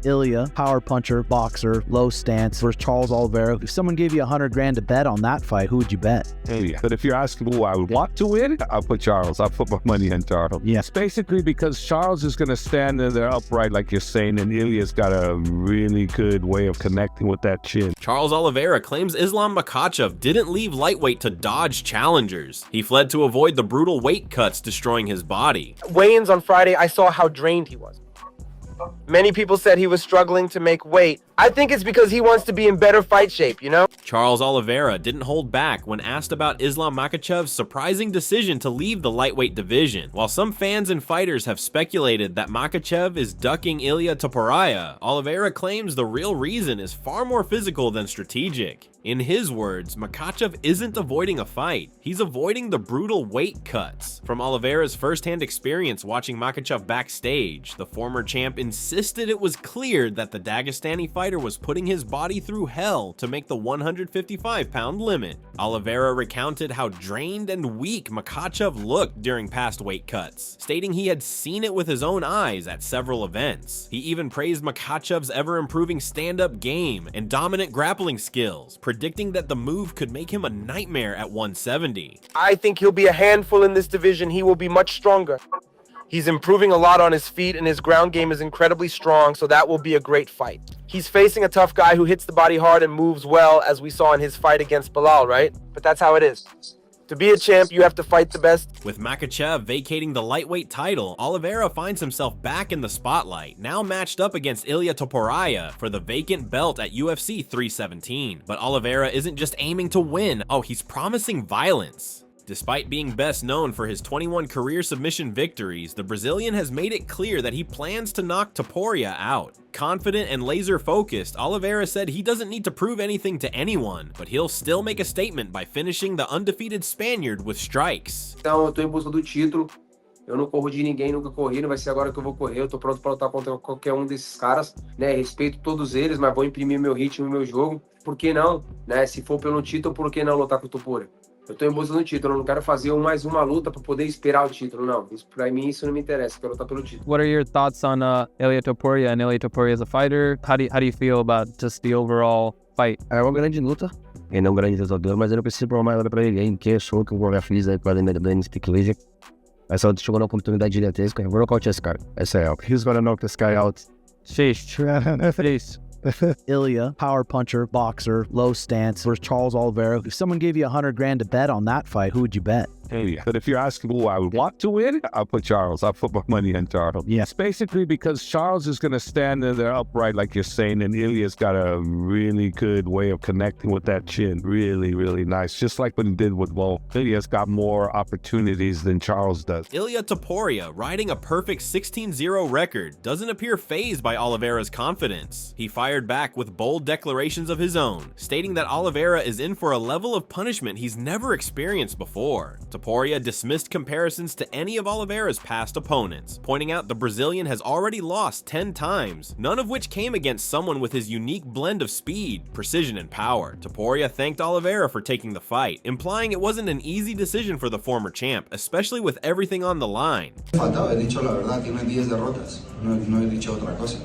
Ilya, power puncher, boxer, low stance versus Charles Oliveira. If someone gave you $100 grand to bet on that fight, who would you bet? Ilya. But if you're asking who I would want to win, I'll put Charles. I'll put my money on Charles. Yes. It's basically because Charles is going to stand in there upright like you're saying, and Ilya's got a really good way of connecting with that chin. Charles Oliveira claims Islam Makhachev didn't leave lightweight to dodge challengers. He fled to avoid the brutal weight cuts destroying his body. Weigh-ins on Friday, I saw how drained he was. Many people said he was struggling to make weight. I think it's because he wants to be in better fight shape, you know? Charles Oliveira didn't hold back when asked about Islam Makhachev's surprising decision to leave the lightweight division. While some fans and fighters have speculated that Makhachev is ducking Oliveira-Topuria, Oliveira claims the real reason is far more physical than strategic. In his words, Makhachev isn't avoiding a fight, he's avoiding the brutal weight cuts. From Oliveira's first-hand experience watching Makhachev backstage, the former champ insisted it was clear that the Dagestani fighter was putting his body through hell to make the 155-pound limit. Oliveira recounted how drained and weak Makhachev looked during past weight cuts, stating he had seen it with his own eyes at several events. He even praised Makhachev's ever-improving stand-up game and dominant grappling skills, predicting that the move could make him a nightmare at 170. I think he'll be a handful in this division. He will be much stronger. He's improving a lot on his feet, and his ground game is incredibly strong, so that will be a great fight. He's facing a tough guy who hits the body hard and moves well, as we saw in his fight against Bilal, right? But that's how it is. To be a champ, you have to fight the best. With Makhachev vacating the lightweight title, Oliveira finds himself back in the spotlight, now matched up against Oliveira-Topuria for the vacant belt at UFC 317. But Oliveira isn't just aiming to win, he's promising violence. Despite being best known for his 21 career submission victories, the Brazilian has made it clear that he plans to knock Topuria out. Confident and laser-focused, Oliveira said he doesn't need to prove anything to anyone, but he'll still make a statement by finishing the undefeated Spaniard with strikes. Então, eu tô em busca do título. Eu não corro de ninguém, nunca corri, não vai ser agora que eu vou correr. Eu tô pronto para lutar contra qualquer um desses caras, né? Respeito todos eles, mas vou imprimir meu ritmo, meu jogo. Por que não, né? Se for pelo título, por que não lutar com o Topuria? Eu tô em busca do título, eu não quero fazer mais uma luta para poder esperar o título, não. Para mim isso não me interessa, eu quero lutar pelo título. What are your thoughts on Oliveira-Topuria and Oliveira-Topuria as a fighter? How do you feel about just the overall fight? É uma grande luta, ele é um grande lutador, mas eu não preciso provar mais nada pra ninguém, que eu sou, que eu vou jogar feliz aí com a Lenda do Speak Legion. Mas só chegou na oportunidade gigantesca, eu vou nocautear esse cara. Essa é a He's gonna knock this guy out. Sheesh. Sheesh. Ilya, power puncher, boxer, low stance versus Charles Oliveira. If someone gave you $100 grand to bet on that fight, who would you bet? Ilya. But if you're asking who I would want to win, I'll put Charles. I'll put my money on Charles. Yes. It's basically because Charles is going to stand in there upright like you're saying, and Ilya's got a really good way of connecting with that chin. Really, really nice. Just like what he did with Wolf. Ilya's got more opportunities than Charles does. Oliveira-Topuria, riding a perfect 16-0 record, doesn't appear fazed by Oliveira's confidence. He fired back with bold declarations of his own, stating that Oliveira is in for a level of punishment he's never experienced before. Topuria dismissed comparisons to any of Oliveira's past opponents, pointing out the Brazilian has already lost 10 times, none of which came against someone with his unique blend of speed, precision, and power. Topuria thanked Oliveira for taking the fight, implying it wasn't an easy decision for the former champ, especially with everything on the line. Faltaba, he dicho la verdad, tiene 10 derrotas, no he dicho otra cosa.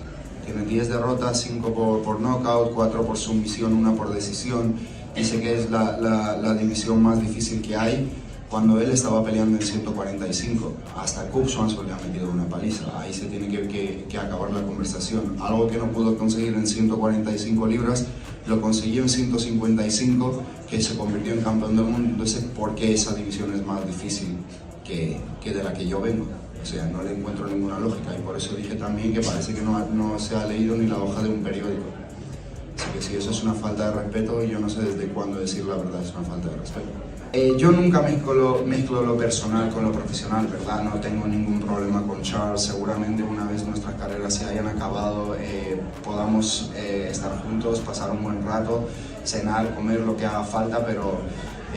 Tiene 10 derrotas, 5 por knockout, 4 por sumisión, 1 por decisión. Dice que es la división más difícil que hay. Cuando él estaba peleando en 145, hasta Cub Swanson le ha metido una paliza. Ahí se tiene que acabar la conversación. Algo que no pudo conseguir en 145 libras, lo consiguió en 155, que se convirtió en campeón del mundo. Entonces, ¿por qué esa división es más difícil que de la que yo vengo? O sea, no le encuentro ninguna lógica, y por eso dije también que parece que no se ha leído ni la hoja de un periódico. Así que si eso es una falta de respeto, yo no sé desde cuándo decir la verdad es una falta de respeto. Yo nunca mezclo lo personal con lo profesional, ¿verdad? No tengo ningún problema con Charles. Seguramente una vez nuestras carreras se hayan acabado, podamos estar juntos, pasar un buen rato, cenar, comer, lo que haga falta, pero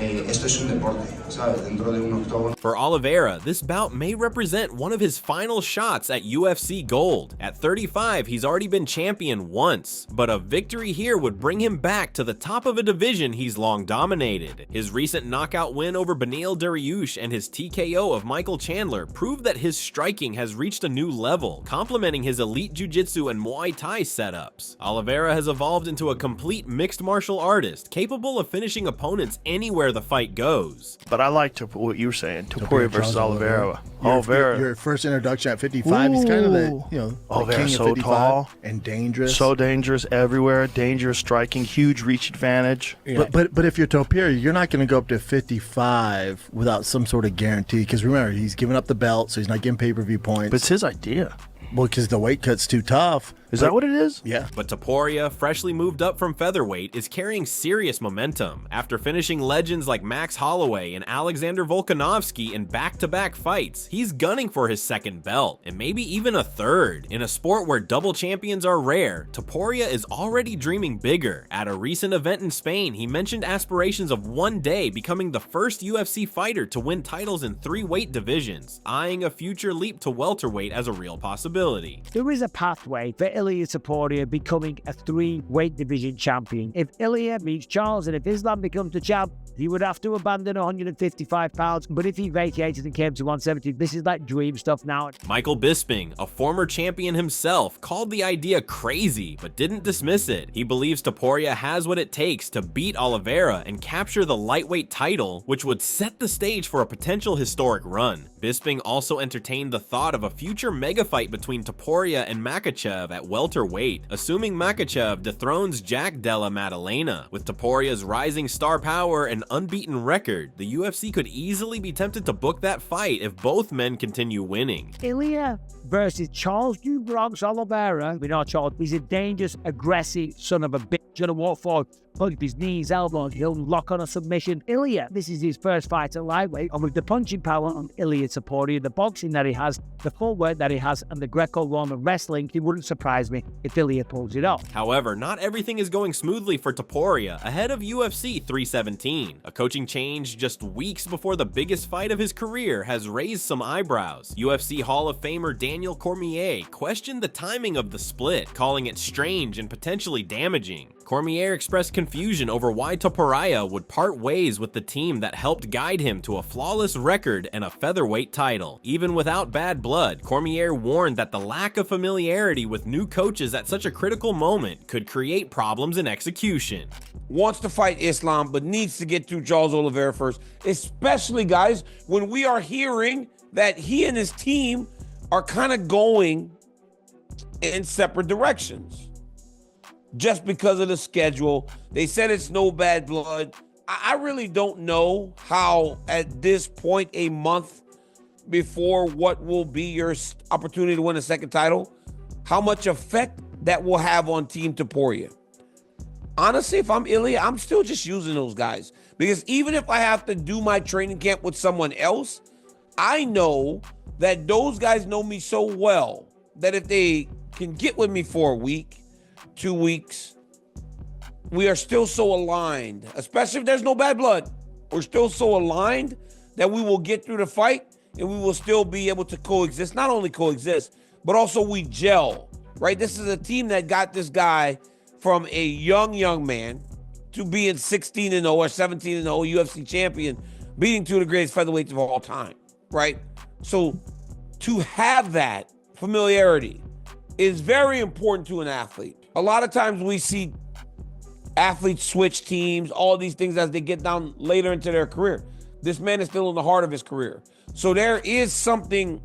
esto es un deporte. ¿sabes? Dentro de un octógono. For Oliveira, this bout may represent one of his final shots at UFC Gold. At 35, he's already been champion once, but a victory here would bring him back to the top of a division he's long dominated. His recent knockout win over Beneil Dariush and his TKO of Michael Chandler proved that his striking has reached a new level, complementing his elite jiu-jitsu and Muay Thai setups. Oliveira has evolved into a complete mixed martial artist, capable of finishing opponents anywhere the fight goes. But I like what you were saying, Topuria versus Oliveira. Oliveira. Your first introduction at 55. He's kind of the, the Oliveira king so of 55 tall and dangerous. So dangerous everywhere, dangerous striking, huge reach advantage. Yeah. But if you're Topuria, you're not going to go up to 55 without some sort of guarantee. Because remember, he's giving up the belt, so he's not getting pay-per-view points. But it's his idea. Well, because the weight cut's too tough. Is that what it is? Yeah. But Topuria, freshly moved up from featherweight, is carrying serious momentum. After finishing legends like Max Holloway and Alexander Volkanovski in back-to-back fights, he's gunning for his second belt, and maybe even a third. In a sport where double champions are rare, Topuria is already dreaming bigger. At a recent event in Spain, he mentioned aspirations of one day becoming the first UFC fighter to win titles in 3 weight divisions, eyeing a future leap to welterweight as a real possibility. There is a pathway for Ilia-Topuria becoming a 3 weight division champion. If Ilia beats Charles and if Islam becomes the champ, he would have to abandon 155 pounds, but if he vacated and came to 170, this is like dream stuff now. Michael Bisping, a former champion himself, called the idea crazy, but didn't dismiss it. He believes Topuria has what it takes to beat Oliveira and capture the lightweight title, which would set the stage for a potential historic run. Bisping also entertained the thought of a future mega fight between Topuria and Makhachev at welterweight, assuming Makhachev dethrones Jack Della Maddalena. With Topuria's rising star power and unbeaten record, the UFC could easily be tempted to book that fight if both men continue winning. Ilia versus Charles Du Bronx Oliveira. We know Charles, he's a dangerous, aggressive son of a bitch. Gonna walk forward, punch his knees, elbows, he'll lock on a submission. Ilia, this is his first fight at lightweight, and with the punching power on Ilia-Topuria, the boxing that he has, the footwork that he has, and the Greco-Roman wrestling, it wouldn't surprise me if Ilia pulls it off. However, not everything is going smoothly for Topuria ahead of UFC 317. A coaching change just weeks before the biggest fight of his career has raised some eyebrows. UFC Hall of Famer Daniel Cormier questioned the timing of the split, calling it strange and potentially damaging. Cormier expressed confusion over why Topuria would part ways with the team that helped guide him to a flawless record and a featherweight title. Even without bad blood, Cormier warned that the lack of familiarity with new coaches at such a critical moment could create problems in execution. Wants to fight Islam, but needs to get through Charles Oliveira first, especially, guys, when we are hearing that he and his team are kind of going in separate directions. Just because of the schedule. They said it's no bad blood. I really don't know how, at this point, a month before what will be your opportunity to win a second title, how much effect that will have on Team Topuria. Honestly, if I'm Ilia, I'm still just using those guys. Because even if I have to do my training camp with someone else, I know that those guys know me so well that if they can get with me for a week, 2 weeks, we are still so aligned, especially if there's no bad blood. We're still so aligned that we will get through the fight and we will still be able to coexist. Not only coexist, but also we gel, right? This is a team that got this guy from a young man to being 16-0 or 17-0 UFC champion, beating 2 of the greatest featherweights of all time, right? So to have that familiarity is very important to an athlete. A lot of times we see athletes switch teams, all these things as they get down later into their career. This man is still in the heart of his career. So there is something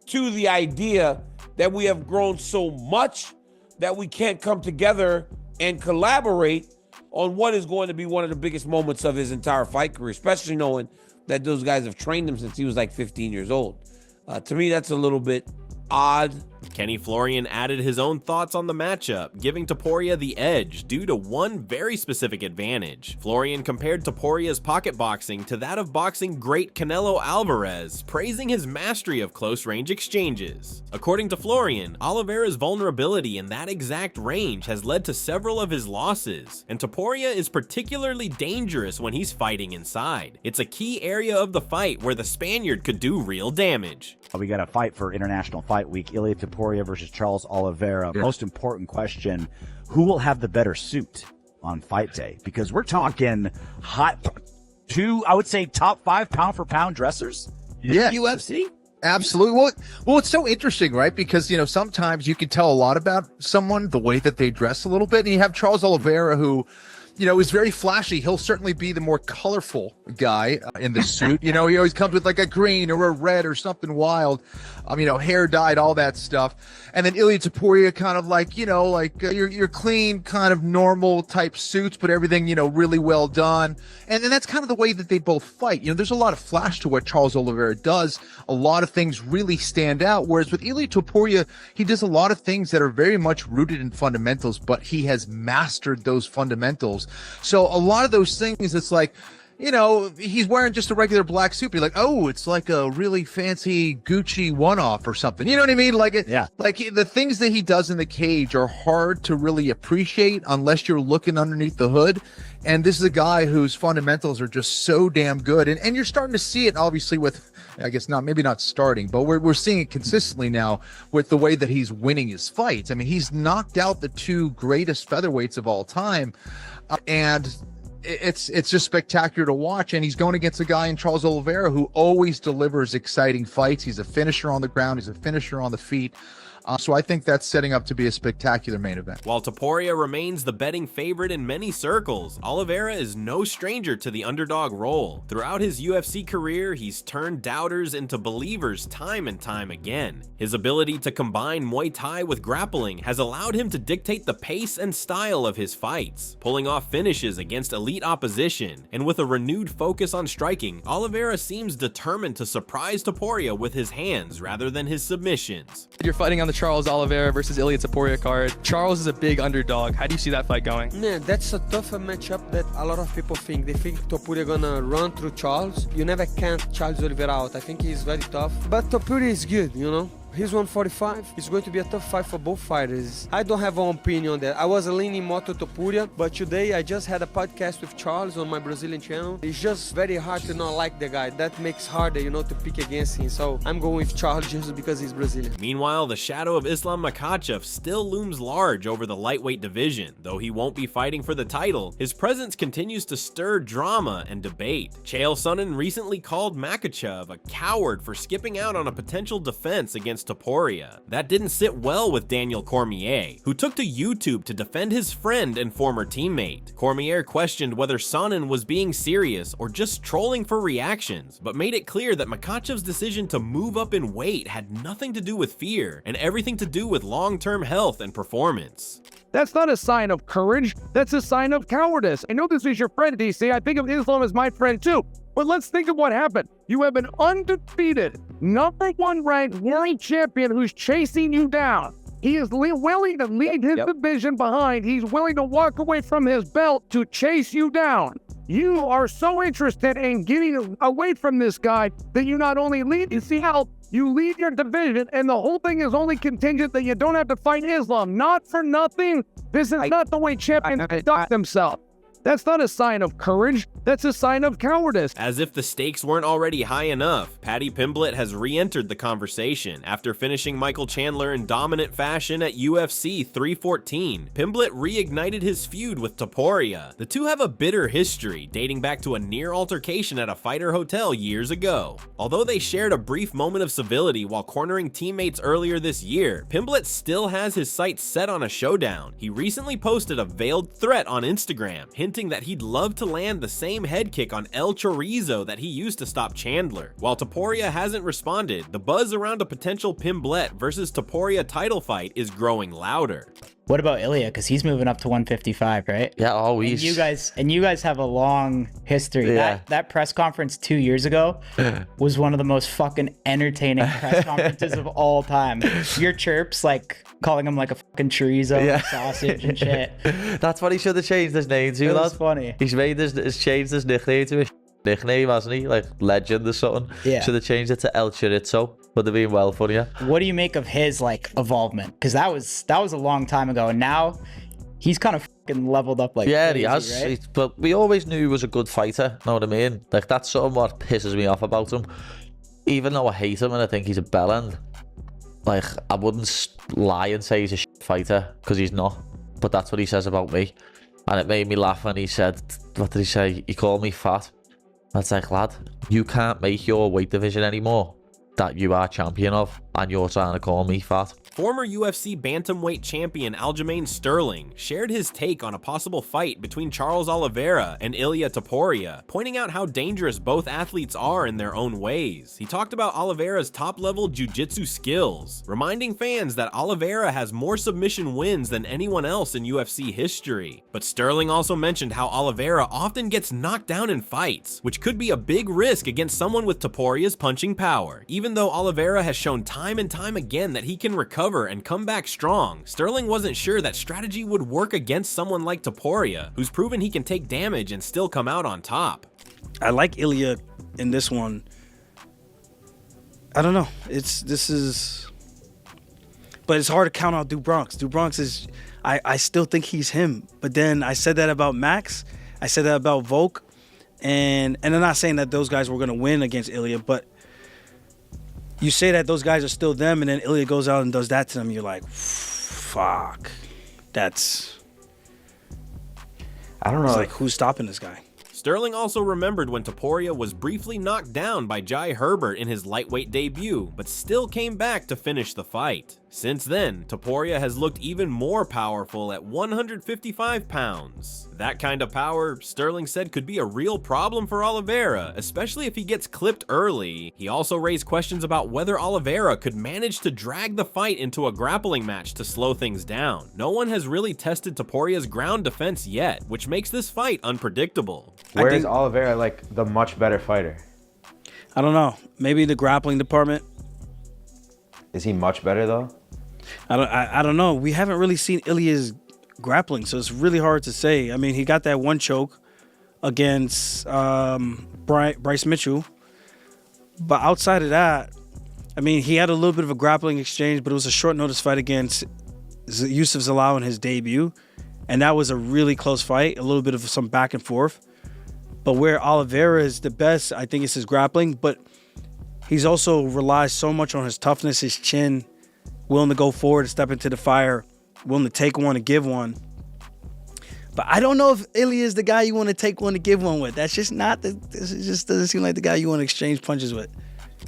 to the idea that we have grown so much that we can't come together and collaborate on what is going to be one of the biggest moments of his entire fight career, especially knowing that those guys have trained him since he was like 15 years old. To me, that's a little bit odd. Kenny Florian added his own thoughts on the matchup, giving Topuria the edge due to one very specific advantage. Florian compared Topuria's pocket boxing to that of boxing great Canelo Alvarez, praising his mastery of close-range exchanges. According to Florian, Oliveira's vulnerability in that exact range has led to several of his losses, and Topuria is particularly dangerous when he's fighting inside. It's a key area of the fight where the Spaniard could do real damage. We got a fight for International Fight Week, Ilia-Topuria versus Charles Oliveira. Yeah. Most important question, who will have the better suit on fight day? Because we're talking I would say top 5 pound for pound dressers. Yeah. UFC. Absolutely. Well, it's so interesting, right? Because, sometimes you can tell a lot about someone, the way that they dress a little bit. And you have Charles Oliveira, who, is very flashy. He'll certainly be the more colorful guy in the suit. He always comes with like a green or a red or something wild, hair dyed, all that stuff. And then Ilia-Topuria kind of like, your clean kind of normal type suits, but everything, really well done. And then that's kind of the way that they both fight. There's a lot of flash to what Charles Oliveira does. A lot of things really stand out. Whereas with Ilia-Topuria, he does a lot of things that are very much rooted in fundamentals, but he has mastered those fundamentals. So a lot of those things, it's like, he's wearing just a regular black suit. You're like, oh, it's like a really fancy Gucci one-off or something. You know what I mean? Like the things that he does in the cage are hard to really appreciate unless you're looking underneath the hood. And this is a guy whose fundamentals are just so damn good. And you're starting to see it, obviously, with, I guess maybe not starting, but we're seeing it consistently now with the way that he's winning his fights. I mean, he's knocked out the 2 greatest featherweights of all time. And it's just spectacular to watch. And he's going against a guy in Charles Oliveira who always delivers exciting fights. He's a finisher on the ground. He's a finisher on the feet. So I think that's setting up to be a spectacular main event. While Topuria remains the betting favorite in many circles, Oliveira is no stranger to the underdog role. Throughout his UFC career, he's turned doubters into believers time and time again. His ability to combine Muay Thai with grappling has allowed him to dictate the pace and style of his fights, pulling off finishes against elite opposition. And with a renewed focus on striking, Oliveira seems determined to surprise Topuria with his hands rather than his submissions. You're fighting on the Charles Oliveira versus Ilia-Topuria card. Charles is a big underdog. How do you see that fight going? Yeah, that's a tougher matchup that a lot of people think. They think Topuria gonna run through Charles. You never count Charles Oliveira out. I think he's very tough. But Topuria is good, He's 145. It's going to be a tough fight for both fighters. I don't have an opinion on that. I was leaning more to Topuria, but today I just had a podcast with Charles on my Brazilian channel. It's just very hard to not like the guy. That makes harder, to pick against him. So I'm going with Charles just because he's Brazilian. Meanwhile, the shadow of Islam Makhachev still looms large over the lightweight division. Though he won't be fighting for the title, his presence continues to stir drama and debate. Chael Sonnen recently called Makhachev a coward for skipping out on a potential defense against Topuria. That didn't sit well with Daniel Cormier, who took to YouTube to defend his friend and former teammate. Cormier questioned whether Sonnen was being serious or just trolling for reactions, but made it clear that Makhachev's decision to move up in weight had nothing to do with fear and everything to do with long-term health and performance. That's not a sign of courage. That's a sign of cowardice. I know this is your friend, DC. I think of Islam as my friend too. But let's think of what happened. You have an undefeated, #1 ranked world champion who's chasing you down. He is willing to leave his division behind. He's willing to walk away from his belt to chase you down. You are so interested in getting away from this guy that you not only leave his health, you leave your division, and the whole thing is only contingent that you don't have to fight Islam. Not for nothing. This is not the way champions conduct themselves. That's not a sign of courage. That's a sign of cowardice. As if the stakes weren't already high enough, Paddy Pimblett has re-entered the conversation after finishing Michael Chandler in dominant fashion at UFC 314. Pimblett reignited his feud with Topuria. The two have a bitter history, dating back to a near altercation at a fighter hotel years ago. Although they shared a brief moment of civility while cornering teammates earlier this year, Pimblett still has his sights set on a showdown. He recently posted a veiled threat on Instagram, hinting that he'd love to land the same head kick on El Chorizo that he used to stop Chandler. While Topuria hasn't responded, the buzz around a potential Pimblett versus Topuria title fight is growing louder. What about Ilya? Because he's moving up to 155, right? Yeah, always. And you guys have a long history. Yeah. That press conference 2 years ago was one of the most fucking entertaining press conferences of all time. Your chirps, like calling him like a fucking chorizo, Yeah. sausage and shit. That's what he should have changed his name to, It lad. was funny. He's changed his nickname to a nickname, hasn't he? Like Legend or something. Yeah. Should have changed it to El Chorizo. Would have been well funnier. What do you make of his like evolvement? Because that was a long time ago, and now he's kind of fucking leveled up like Yeah, crazy, he has. right? But we always knew he was a good fighter. Know what I mean? Like that's something what pisses me off about him. Even though I hate him and I think he's a bellend, like I wouldn't lie and say he's a shit fighter because he's not. But that's what he says about me, and it made me laugh when he said, "What did he say? He called me fat." That's like, lad, you can't make your weight division anymore that you are champion of, and you're trying to call me fat. Former UFC bantamweight champion Aljamain Sterling shared his take on a possible fight between Charles Oliveira and Ilia-Topuria, pointing out how dangerous both athletes are in their own ways. He talked about Oliveira's top-level jiu-jitsu skills, reminding fans that Oliveira has more submission wins than anyone else in UFC history. But Sterling also mentioned how Oliveira often gets knocked down in fights, which could be a big risk against someone with Topuria's punching power. Even though Oliveira has shown time and time again that he can recover and come back strong, Sterling wasn't sure that strategy would work against someone like Topuria, who's proven he can take damage and still come out on top. I like Ilya in this one. I don't know. But it's hard to count out Du Bronx. Du Bronx is, I still think he's him. But then I said that about Max. I said that about Volk. And I'm not saying that those guys were going to win against Ilya, but you say that those guys are still them, and then Ilya goes out and does that to them. You're like, fuck. I don't know. It's like, who's stopping this guy? Sterling also remembered when Topuria was briefly knocked down by Jai Herbert in his lightweight debut, but still came back to finish the fight. Since then, Topuria has looked even more powerful at 155 pounds. That kind of power, Sterling said, could be a real problem for Oliveira, especially if he gets clipped early. He also raised questions about whether Oliveira could manage to drag the fight into a grappling match to slow things down. No one has really tested Topuria's ground defense yet, which makes this fight unpredictable. Where is Oliveira like the much better fighter? I don't know. Maybe the grappling department. Is he much better though? I don't know. We haven't really seen Ilya's grappling, so it's really hard to say. I mean, he got that one choke against Bryce Mitchell, but outside of that, I mean, he had a little bit of a grappling exchange, but it was a short notice fight against Yusuf Zalal in his debut, and that was a really close fight, a little bit of some back and forth. But where Oliveira is the best, I think, is his grappling, but he's also relies so much on his toughness, his chin, willing to go forward and step into the fire, willing to take one and give one. But I don't know if Ilya is the guy you want to take one to give one with. That's just not this just doesn't seem like the guy you want to exchange punches with.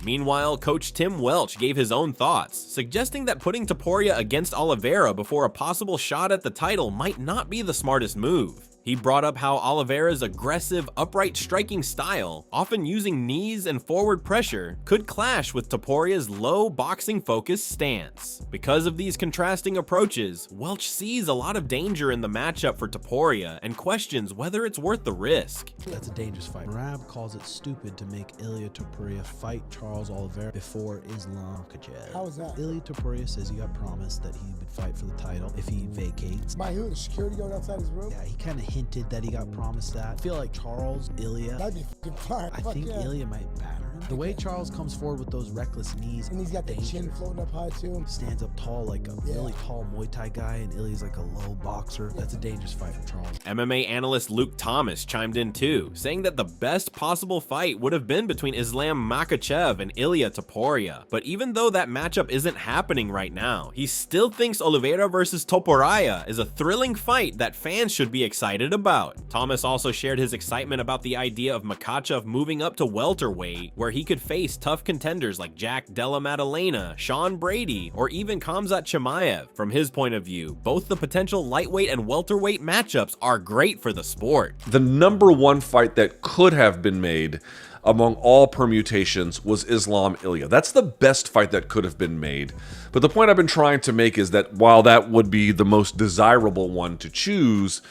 Meanwhile, coach Tim Welch gave his own thoughts, suggesting that putting Topuria against Oliveira before a possible shot at the title might not be the smartest move. He brought up how Oliveira's aggressive, upright striking style, often using knees and forward pressure, could clash with Topuria's low boxing-focused stance. Because of these contrasting approaches, Welch sees a lot of danger in the matchup for Topuria and questions whether it's worth the risk. That's a dangerous fight. Rab calls it stupid to make Ilia-Topuria fight Charles Oliveira before Islam Makhachev. How is that? Ilia-Topuria says he got promised that he would fight for the title if he vacates. By who? The security guard outside his room? Yeah, he kind of hinted that he got promised that. I feel like Charles, Ilya. That'd be fucking fire. I think Ilya might batter him. The way Charles comes forward with those reckless knees. And he's got the chin floating up high too. Stands up tall like a really tall Muay Thai guy, and Ilya's like a low boxer. That's a dangerous fight for Charles. MMA analyst Luke Thomas chimed in too, saying that the best possible fight would have been between Islam Makhachev and Ilia-Topuria. But even though that matchup isn't happening right now, he still thinks Oliveira versus Topuria is a thrilling fight that fans should be excited about. Thomas also shared his excitement about the idea of Makhachev moving up to welterweight, where where he could face tough contenders like Jack Della Maddalena, Sean Brady, or even Khamzat Chimaev. From his point of view, both the potential lightweight and welterweight matchups are great for the sport. The number one fight that could have been made among all permutations was Islam Ilya. That's the best fight that could have been made. But the point I've been trying to make is that while that would be the most desirable one to choose,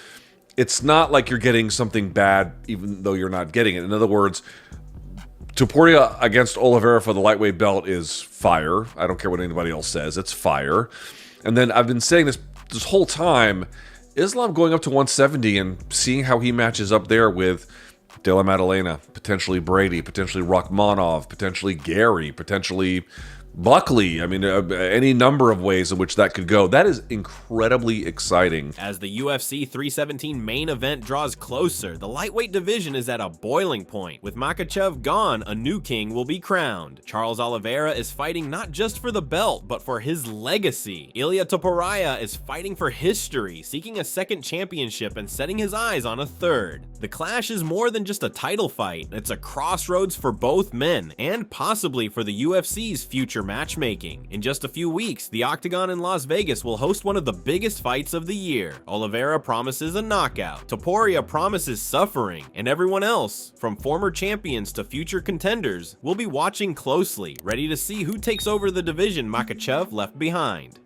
it's not like you're getting something bad even though you're not getting it. In other words, Topuria against Oliveira for the lightweight belt is fire. I don't care what anybody else says. It's fire. And then I've been saying this whole time, Islam going up to 170 and seeing how he matches up there with Della Maddalena, potentially Brady, potentially Rachmanov, potentially Gary, potentially Buckley. I mean, any number of ways in which that could go. That is incredibly exciting. As the UFC 317 main event draws closer, the lightweight division is at a boiling point. With Makhachev gone, a new king will be crowned. Charles Oliveira is fighting not just for the belt, but for his legacy. Ilia-Topuria is fighting for history, seeking a second championship and setting his eyes on a third. The clash is more than just a title fight. It's a crossroads for both men, and possibly for the UFC's future matchmaking. In just a few weeks, the Octagon in Las Vegas will host one of the biggest fights of the year. Oliveira promises a knockout, Topuria promises suffering, and everyone else, from former champions to future contenders, will be watching closely, ready to see who takes over the division Makhachev left behind.